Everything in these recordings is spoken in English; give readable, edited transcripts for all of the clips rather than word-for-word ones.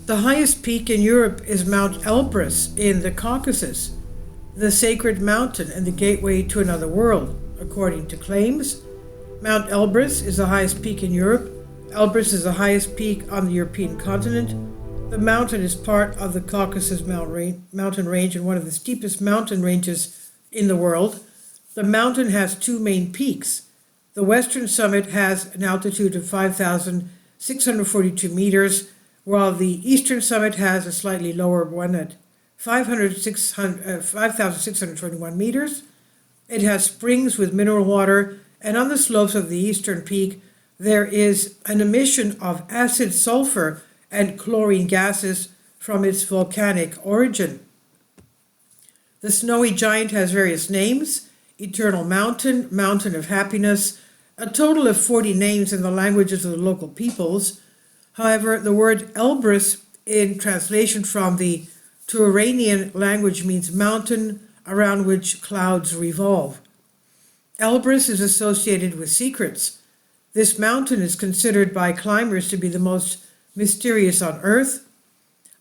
The highest peak in Europe is Mount Elbrus in the Caucasus, the sacred mountain and the gateway to another world, according to claims. Mount Elbrus is the highest peak in Europe. Elbrus is the highest peak on the European continent. The mountain is part of the Caucasus mountain range and one of the steepest mountain ranges in the world. The mountain has two main peaks. The western summit has an altitude of 5,642 meters, while the eastern summit has a slightly lower one at 5,621 meters. It has springs with mineral water, and on the slopes of the eastern peak, there is an emission of acid sulfur and chlorine gases from its volcanic origin. The snowy giant has various names: Eternal Mountain, Mountain of Happiness, a total of 40 names in the languages of the local peoples. However, the word Elbrus, in translation from the Turanian language, means mountain around which clouds revolve. Elbrus is associated with secrets. This mountain is considered by climbers to be the most mysterious on Earth.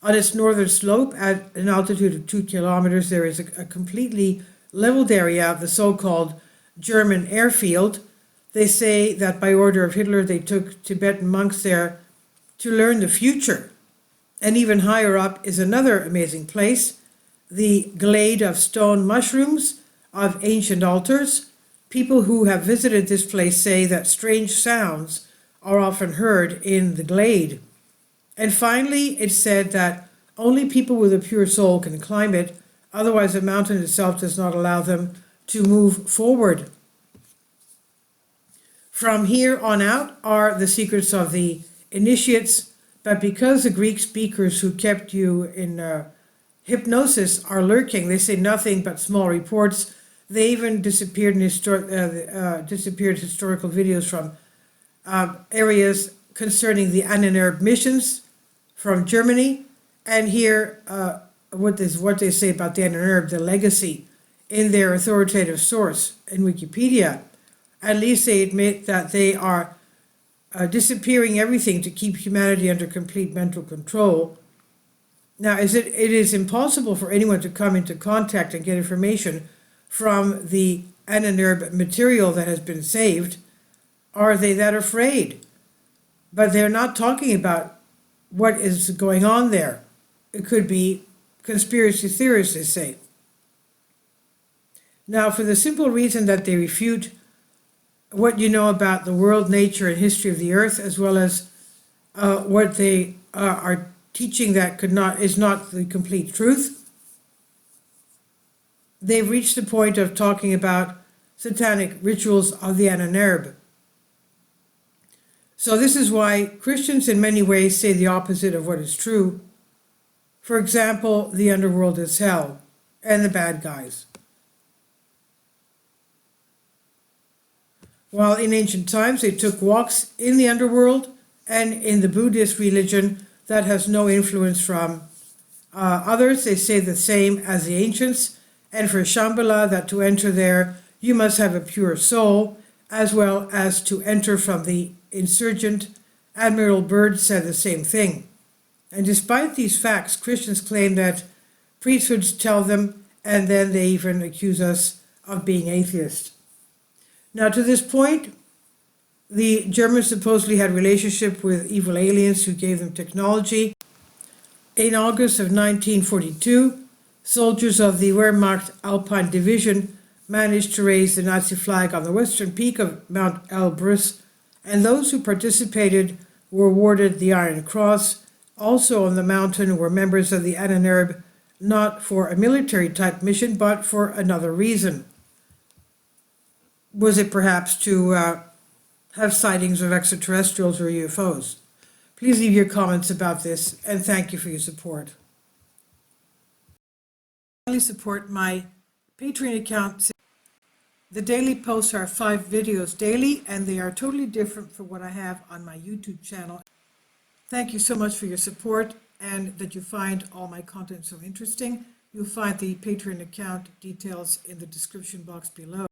On its northern slope, at an altitude of 2 kilometers, there is a completely leveled area of the so-called German airfield. They say that by order of Hitler, they took Tibetan monks there to learn the future. And even higher up is another amazing place, the glade of stone mushrooms, of ancient altars. People who have visited this place say that strange sounds are often heard in the glade. And finally, it's said that only people with a pure soul can climb it, otherwise the mountain itself does not allow them to move forward. From here on out are the secrets of the initiates, but because the Greek speakers who kept you in hypnosis are lurking, they say nothing but small reports. They even disappeared historical videos from areas concerning the Ahnenerbe missions from Germany. And here, what they say about the Ahnenerbe, the legacy, in their authoritative source in Wikipedia. At least they admit that they are disappearing everything to keep humanity under complete mental control. Now, it is impossible for anyone to come into contact and get information from the Ahnenerbe material that has been saved. Are they that afraid? But they're not talking about what is going on there. It could be conspiracy theorists, they say. Now, for the simple reason that they refute what you know about the world, nature, and history of the earth, as well as what they are teaching that is not the complete truth, they've reached the point of talking about satanic rituals of the Ahnenerbe. So this is why Christians in many ways say the opposite of what is true. For example, the underworld is hell, and the bad guys. While in ancient times they took walks in the underworld, and in the Buddhist religion that has no influence from others, they say the same as the ancients. And for Shambhala, that to enter there you must have a pure soul, as well as to enter from the insurgent. Admiral Byrd said the same thing. And despite these facts, Christians claim that priesthoods tell them, and then they even accuse us of being atheists. Now, to this point, the Germans supposedly had a relationship with evil aliens who gave them technology. In August of 1942, soldiers of the Wehrmacht Alpine Division managed to raise the Nazi flag on the western peak of Mount Elbrus, and those who participated were awarded the Iron Cross. Also on the mountain were members of the Ahnenerbe, not for a military-type mission, but for another reason. Was it perhaps to have sightings of extraterrestrials or UFOs? Please leave your comments about this, and thank you for your support. Support my Patreon account. The daily posts are 5 videos daily, and they are totally different from what I have on my YouTube channel. Thank you so much for your support, and that you find all my content so interesting. You'll find the Patreon account details in the description box below.